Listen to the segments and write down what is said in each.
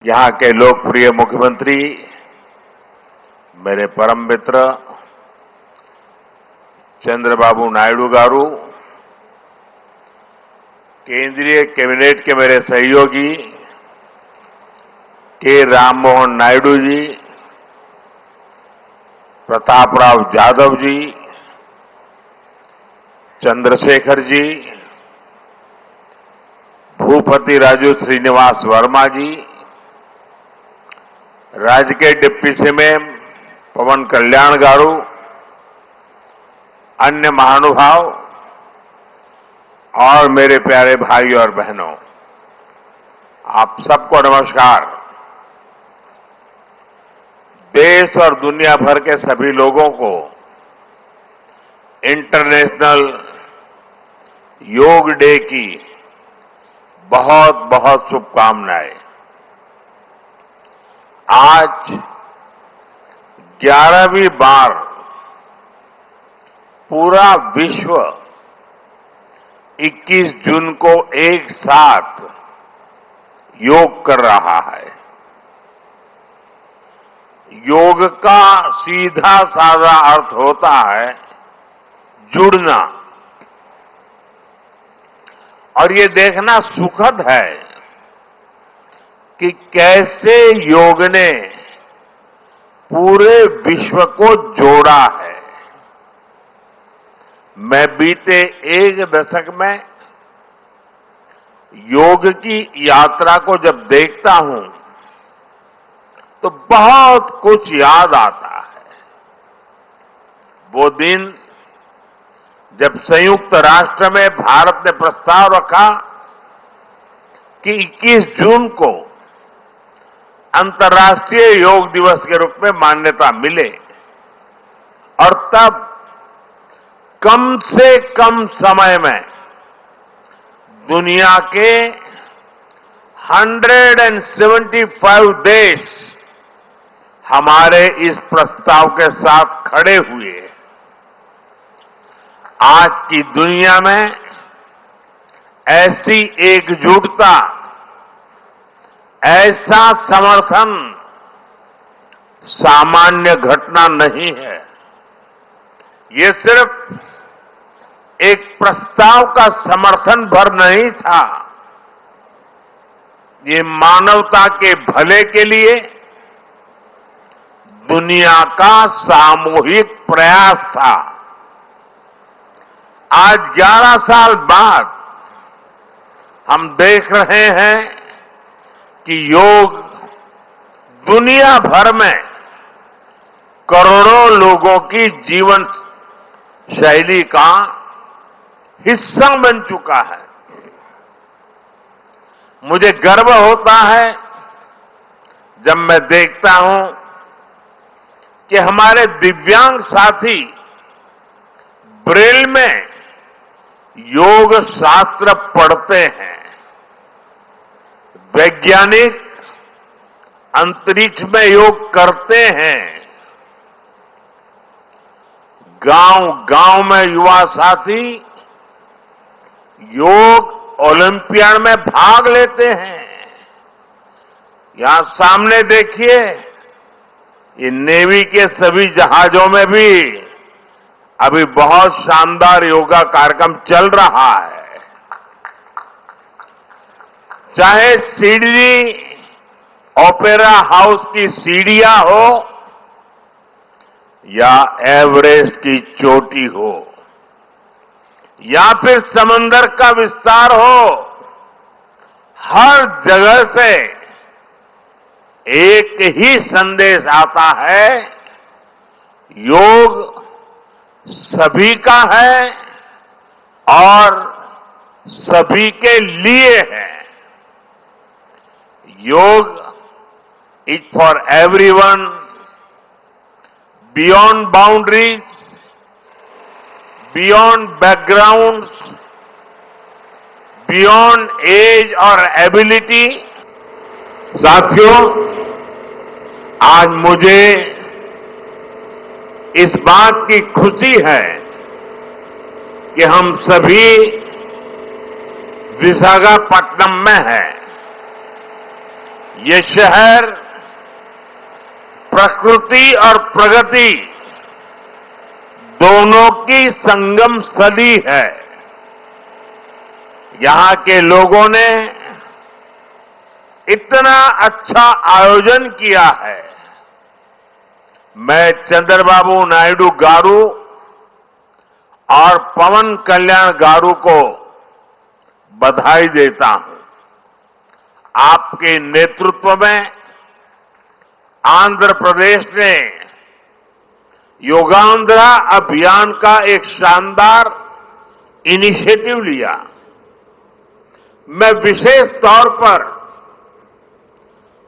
यहाँ के लोकप्रिय मुख्यमंत्री मेरे परम मित्र चंद्रबाबू नायडू गारू, केंद्रीय कैबिनेट के मेरे सहयोगी के राममोहन नायडू जी, प्रतापराव जाधव जी, चंद्रशेखर जी, भूपति राजू श्रीनिवास वर्मा जी, राज्य के डिप्टी सीएम पवन कल्याण गारू, अन्य महानुभाव और मेरे प्यारे भाई और बहनों, आप सबको नमस्कार। देश और दुनिया भर के सभी लोगों को इंटरनेशनल योग डे की बहुत बहुत शुभकामनाएं। आज 11वीं बार पूरा विश्व 21 जून को एक साथ योग कर रहा है। योग का सीधा साधा अर्थ होता है जुड़ना, और ये देखना सुखद है कि कैसे योग ने पूरे विश्व को जोड़ा है। मैं बीते एक दशक में योग की यात्रा को जब देखता हूं तो बहुत कुछ याद आता है। वो दिन जब संयुक्त राष्ट्र में भारत ने प्रस्ताव रखा कि 21 जून को अंतर्राष्ट्रीय योग दिवस के रूप में मान्यता मिले, और तब कम से कम समय में दुनिया के 175 देश हमारे इस प्रस्ताव के साथ खड़े हुए। आज की दुनिया में ऐसी एकजुटता, ऐसा समर्थन सामान्य घटना नहीं है। ये सिर्फ एक प्रस्ताव का समर्थन भर नहीं था, ये मानवता के भले के लिए दुनिया का सामूहिक प्रयास था। आज 11 साल बाद हम देख रहे हैं कि योग दुनिया भर में करोड़ों लोगों की जीवन शैली का हिस्सा बन चुका है। मुझे गर्व होता है जब मैं देखता हूं कि हमारे दिव्यांग साथी ब्रेल में योग शास्त्र पढ़ते हैं, वैज्ञानिक अंतरिक्ष में योग करते हैं, गांव-गांव में युवा साथी योग ओलंपियाड में भाग लेते हैं। यहां सामने देखिए, ये नेवी के सभी जहाजों में भी अभी बहुत शानदार योगा कार्यक्रम चल रहा है। चाहे सिडनी ओपेरा हाउस की सीढ़ियां हो या एवरेस्ट की चोटी हो या फिर समंदर का विस्तार हो, हर जगह से एक ही संदेश आता है, योग सभी का है और सभी के लिए है। योग is for everyone, beyond boundaries, beyond backgrounds, beyond age और एबिलिटी। साथियों, आज मुझे इस बात की खुशी है कि हम सभी विशाखापट्टनम में हैं। ये शहर प्रकृति और प्रगति दोनों की संगम स्थली है। यहां के लोगों ने इतना अच्छा आयोजन किया है। मैं चंद्रबाबू नायडू गारू और पवन कल्याण गारू को बधाई देता हूं। आपके नेतृत्व में आंध्र प्रदेश ने योगांध्रा अभियान का एक शानदार इनिशिएटिव लिया। मैं विशेष तौर पर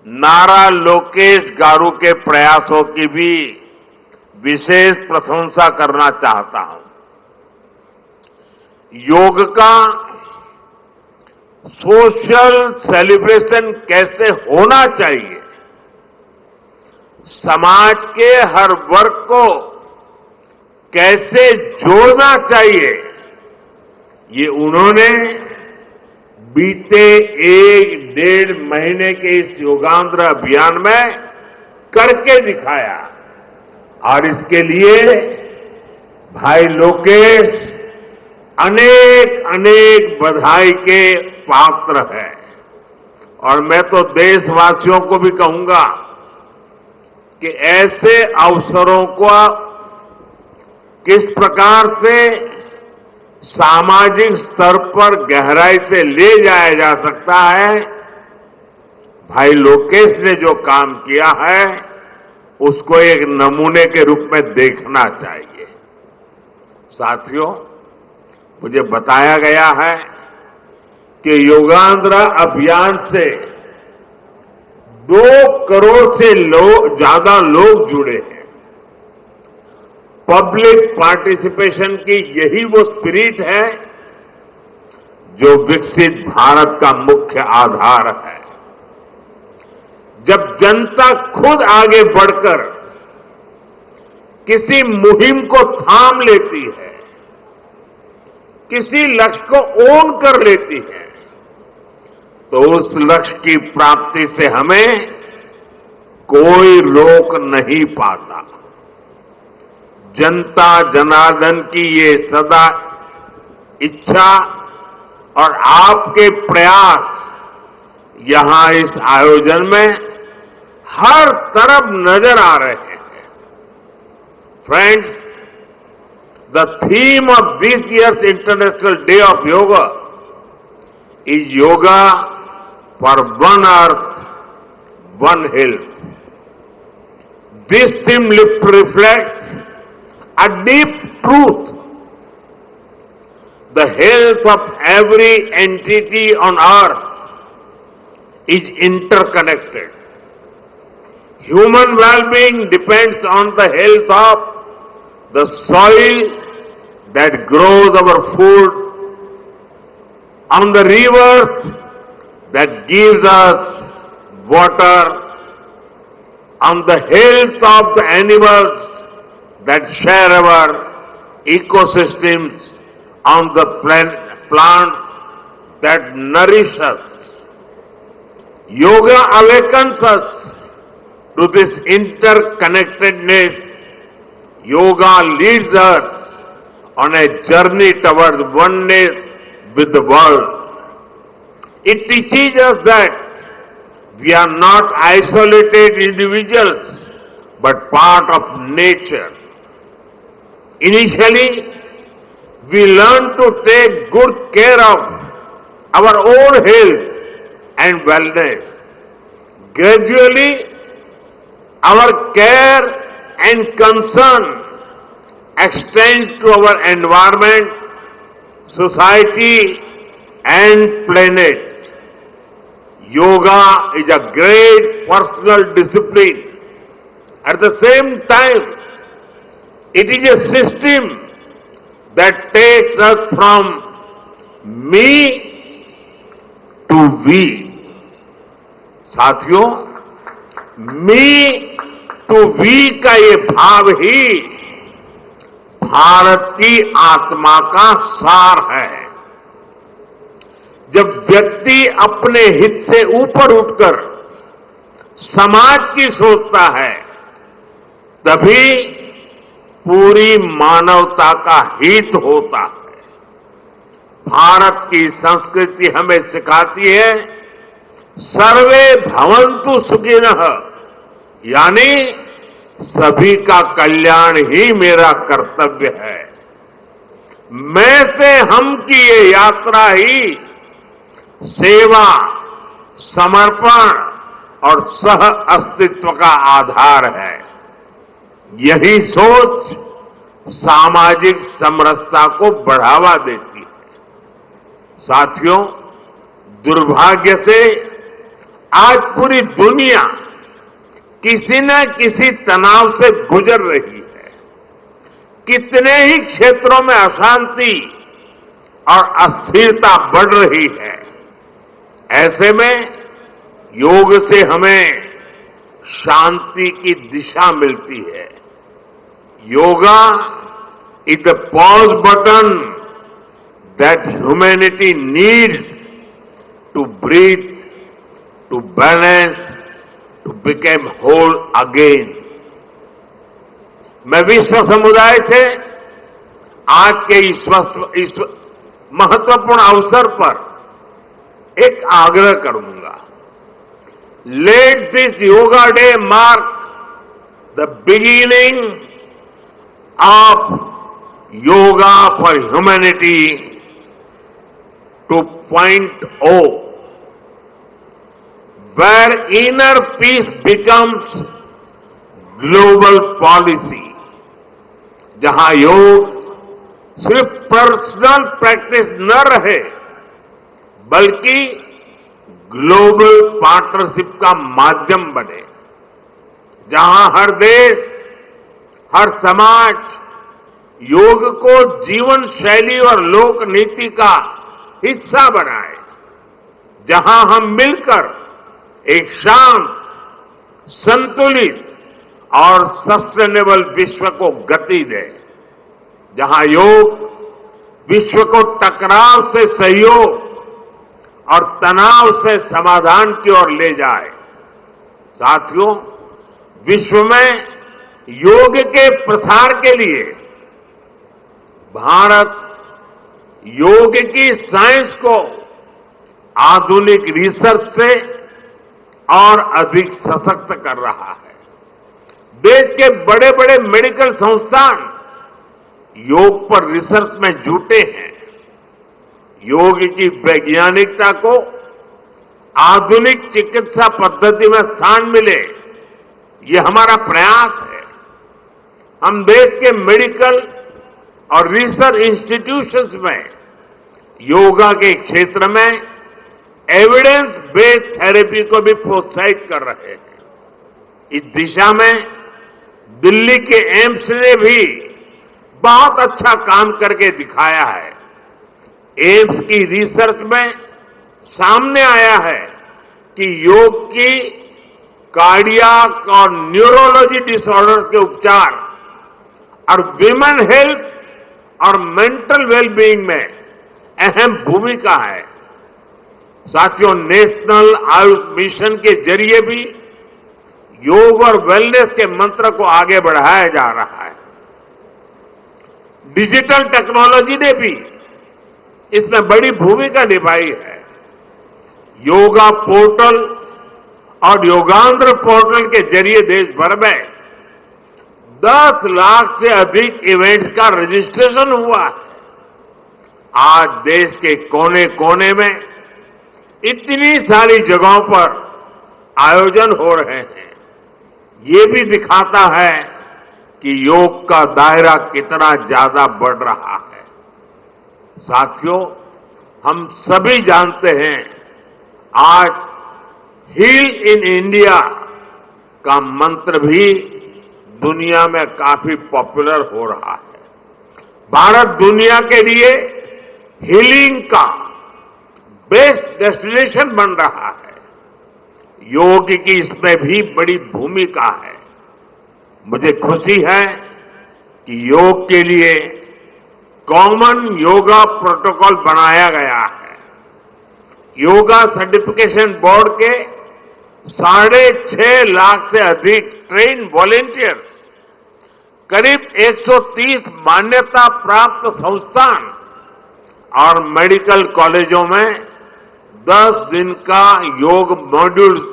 नारा लोकेश गारू के प्रयासों की भी विशेष प्रशंसा करना चाहता हूं। योग का सोशल सेलिब्रेशन कैसे होना चाहिए, समाज के हर वर्ग को कैसे जोड़ना चाहिए, ये उन्होंने बीते 1-1.5 महीने के इस योगांध्र अभियान में करके दिखाया। और इसके लिए भाई लोकेश अनेक अनेक बधाई के पात्र है। और मैं तो देशवासियों को भी कहूंगा कि ऐसे अवसरों को किस प्रकार से सामाजिक स्तर पर गहराई से ले जाया जा सकता है, भाई लोकेश ने जो काम किया है उसको एक नमूने के रूप में देखना चाहिए। साथियों, मुझे बताया गया है कि योगांध्र अभियान से 2 करोड़ से ज्यादा लोग जुड़े हैं। पब्लिक पार्टिसिपेशन की यही वो स्पिरिट है जो विकसित भारत का मुख्य आधार है। जब जनता खुद आगे बढ़कर किसी मुहिम को थाम लेती है, किसी लक्ष्य को ओन कर लेती है, तो उस लक्ष्य की प्राप्ति से हमें कोई रोक नहीं पाता। जनता जनार्दन की ये सदा इच्छा और आपके प्रयास यहां इस आयोजन में हर तरफ नजर आ रहे हैं। Friends, the theme of this year's International Day of Yoga is Yoga for One Earth, One Health. This theme reflects a deep truth. The health of every entity on earth is interconnected. Human well-being depends on the health of the soil that grows our food, on the rivers that gives us water, on the health of the animals that share our ecosystems, on the plants that nourish us. Yoga awakens us to this interconnectedness. Yoga leads us on a journey towards oneness with the world. It teaches us that we are not isolated individuals, but part of nature. Initially, we learn to take good care of our own health and wellness. Gradually, our care and concern extends to our environment, society, and planet. Yoga is a great personal discipline. At the same time, it is a system that takes us from me to we. साथियों, मी to we का ये भाव ही भारत की आत्मा का सार है। जब व्यक्ति अपने हित से ऊपर उठकर समाज की सोचता है, तभी पूरी मानवता का हित होता है। भारत की संस्कृति हमें सिखाती है सर्वे भवन्तु सुखिनः, यानी सभी का कल्याण ही मेरा कर्तव्य है। मैं से हम की ये यात्रा ही सेवा, समर्पण और सह अस्तित्व का आधार है। यही सोच सामाजिक समरसता को बढ़ावा देती है। साथियों, दुर्भाग्य से आज पूरी दुनिया किसी न किसी तनाव से गुजर रही है। कितने ही क्षेत्रों में अशांति और अस्थिरता बढ़ रही है। ऐसे में योग से हमें शांति की दिशा मिलती है। Yoga is the pause button that humanity needs to breathe, to balance, to become whole again. मैं विश्व समुदाय से आज के इस महत्वपूर्ण अवसर पर एक आग्रह करूंगा। Let this yoga day mark the beginning of yoga for humanity 2.0, where inner peace becomes global policy, जहां योग सिर्फ पर्सनल प्रैक्टिस न रहे बल्कि ग्लोबल पार्टनरशिप का माध्यम बने, जहां हर देश, हर समाज योग को जीवन शैली और लोक नीति का हिस्सा बनाए, जहां हम मिलकर एक शांत, संतुलित और सस्टेनेबल विश्व को गति दे, जहां योग विश्व को टकराव से सहयोग और तनाव से समाधान की ओर ले जाए। साथियों, विश्व में योग के प्रसार के लिए भारत योग की साइंस को आधुनिक रिसर्च से और अधिक सशक्त कर रहा है। देश के बड़े बड़े मेडिकल संस्थान योग पर रिसर्च में जुटे हैं। योग की वैज्ञानिकता को आधुनिक चिकित्सा पद्धति में स्थान मिले, ये हमारा प्रयास है। हम देश के मेडिकल और रिसर्च इंस्टीट्यूशंस में योगा के क्षेत्र में एविडेंस बेस्ड थेरेपी को भी प्रोत्साहित कर रहे हैं। इस दिशा में दिल्ली के एम्स ने भी बहुत अच्छा काम करके दिखाया है। एम्स की रिसर्च में सामने आया है कि योग की कार्डियक और न्यूरोलॉजी डिसऑर्डर्स के उपचार और विमेन हेल्थ और मेंटल वेलबीइंग में अहम भूमिका है। साथियों, नेशनल आयुष मिशन के जरिए भी योग और वेलनेस के मंत्र को आगे बढ़ाया जा रहा है। डिजिटल टेक्नोलॉजी ने भी इसमें बड़ी भूमिका निभाई है। योगा पोर्टल और योगांध्र पोर्टल के जरिए देश भर में 10 लाख से अधिक इवेंट्स का रजिस्ट्रेशन हुआ है। आज देश के कोने कोने में इतनी सारी जगहों पर आयोजन हो रहे हैं। ये भी दिखाता है कि योग का दायरा कितना ज्यादा बढ़ रहा है। साथियों, हम सभी जानते हैं आज हील इन इंडिया का मंत्र भी दुनिया में काफी पॉपुलर हो रहा है। भारत दुनिया के लिए हीलिंग का बेस्ट डेस्टिनेशन बन रहा है। योग की इसमें भी बड़ी भूमिका है। मुझे खुशी है कि योग के लिए कॉमन योगा प्रोटोकॉल बनाया गया है। योगा सर्टिफिकेशन बोर्ड के 6.5 लाख से अधिक ट्रेन वॉलेंटियर्स, करीब 130 मान्यता प्राप्त संस्थान और मेडिकल कॉलेजों में 10 दिन का योग मॉड्यूल्स,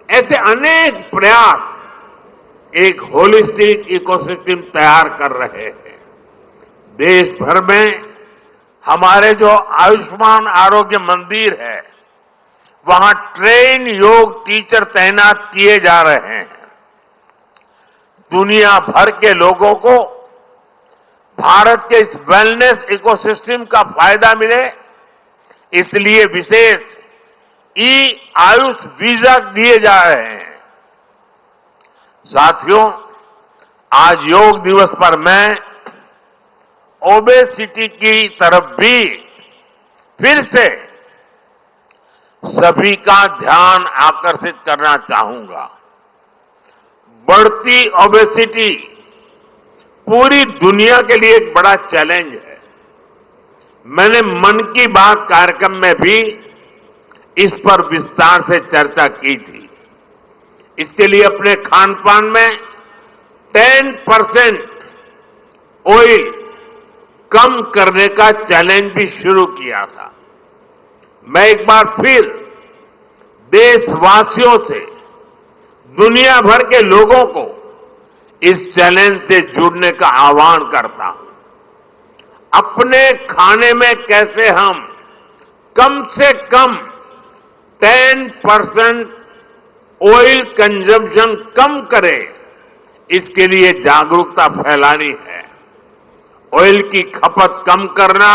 ऐसे अनेक प्रयास एक होलिस्टिक इकोसिस्टम तैयार कर रहे हैं। देश भर में हमारे जो आयुष्मान आरोग्य मंदिर है, वहां ट्रेन योग टीचर तैनात किए जा रहे हैं। दुनिया भर के लोगों को भारत के इस वेलनेस इकोसिस्टम का फायदा मिले, इसलिए विशेष आयुष वीजा दिए जा रहे हैं। साथियों, आज योग दिवस पर मैं ओबेसिटी की तरफ भी फिर से सभी का ध्यान आकर्षित करना चाहूंगा। बढ़ती ओबेसिटी पूरी दुनिया के लिए एक बड़ा चैलेंज है। मैंने मन की बात कार्यक्रम में भी इस पर विस्तार से चर्चा की थी। इसके लिए अपने खान पान में 10% ऑयल कम करने का चैलेंज भी शुरू किया था। मैं एक बार फिर देशवासियों से, दुनिया भर के लोगों को इस चैलेंज से जुड़ने का आह्वान करता हूं। अपने खाने में कैसे हम कम से कम 10% ऑयल कंजम्पशन कम करें, इसके लिए जागरूकता फैलानी है। ऑयल की खपत कम करना,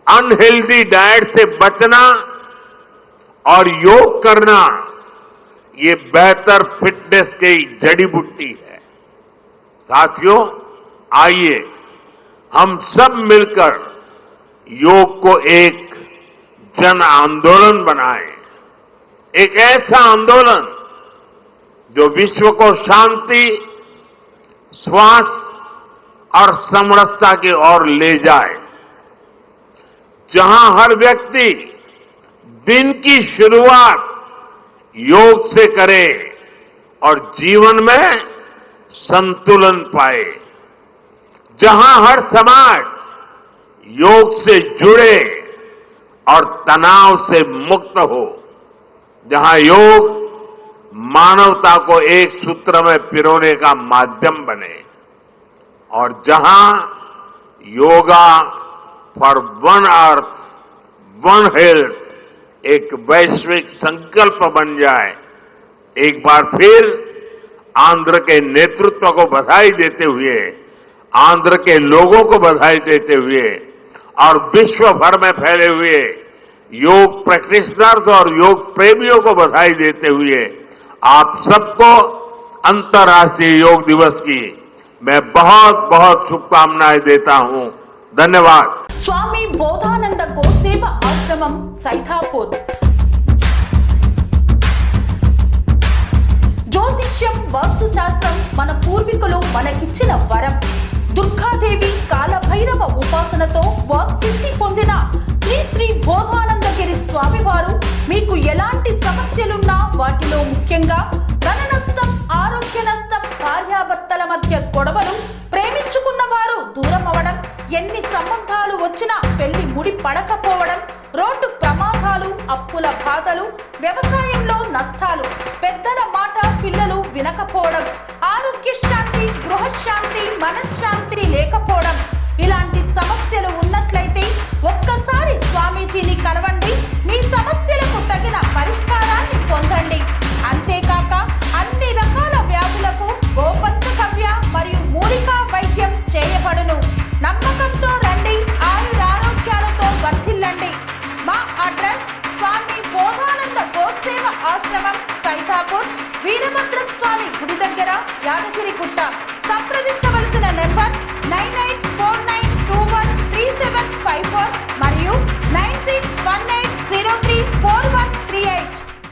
अनहेल्दी डाइट से बचना और योग करना, ये बेहतर फिटनेस की जड़ी बूटी है। साथियों, आइए हम सब मिलकर योग को एक जन आंदोलन बनाएं, एक ऐसा आंदोलन जो विश्व को शांति, स्वास्थ्य और समरसता की ओर ले जाए, जहां हर व्यक्ति दिन की शुरुआत योग से करे और जीवन में संतुलन पाए, जहां हर समाज योग से जुड़े और तनाव से मुक्त हो, जहां योग मानवता को एक सूत्र में पिरोने का माध्यम बने और जहां yoga for one earth one health एक वैश्विक संकल्प बन जाए। एक बार फिर आंध्र के नेतृत्व को बधाई देते हुए, आंध्र के लोगों को बधाई देते हुए और विश्व भर में फैले हुए योग प्रैक्टिशनर्स और योग प्रेमियों को बधाई देते हुए आप सबको अंतर्राष्ट्रीय योग दिवस की मैं बहुत बहुत शुभकामनाएं देता हूं। धन्यवाद। स्वामी बोधानंद गोसेवा आश्रमम सैथापुर। జ్యోతిష్యం వాస్తు శాస్త్రం మన పూర్వీకులు మనకిచ్చిన వరం. దుర్గాదేవి కాలభైరవ ఉపాసనతో వాక్సిద్ధి పొందిన శ్రీ శ్రీ బోధానందగిరి స్వామివారు మీకు ఎలాంటి సమస్యలున్నా, వాటిలో ముఖ్యంగా ధన నష్టం, ఆరోగ్య నష్టం, భార్యాభర్తల మధ్య గొడవలు, ప్రేమించుకున్న వారు దూరం అవడం, ఎన్ని సంబంధాలు వచ్చినా పెళ్లి ముడి పడకపోవడం, రోడ్డు ప్రమాదాలు, అప్పుల బాధలు, వ్యవసాయంలో నష్టాలు, పెద్దల మాట పిల్లలు వినకపోవడం, ఆరోగ్య శాంతి, గృహశాంతి, మనశ్శాంతి లేకపోవడం, ఇలాంటి సమస్యలు ఉన్నట్లయితే ఒక్కసారి స్వామీజీని కలవండి. మీ సమస్యలకు తగిన పరిష్కారాన్ని పొందండి. అంతేకాక అన్ని రకాల వ్యాధులకు గోపంచకవ్య మరియు మూలికా వైద్యం చేయబడును. నమ్మకంతో రండి, ఆయురారోగ్యాలతో వర్ధిల్లండి. మా అడ్రస్ స్వామి బోధానంద గోసేవ ఆశ్రమం, సైథాపూర్, వీరభద్ర స్వామి గుడి దగ్గర, యాదగిరిగుట్ట. సంప్రదించవలసిన నెంబర్ 9849213754 మరియు 9618034138.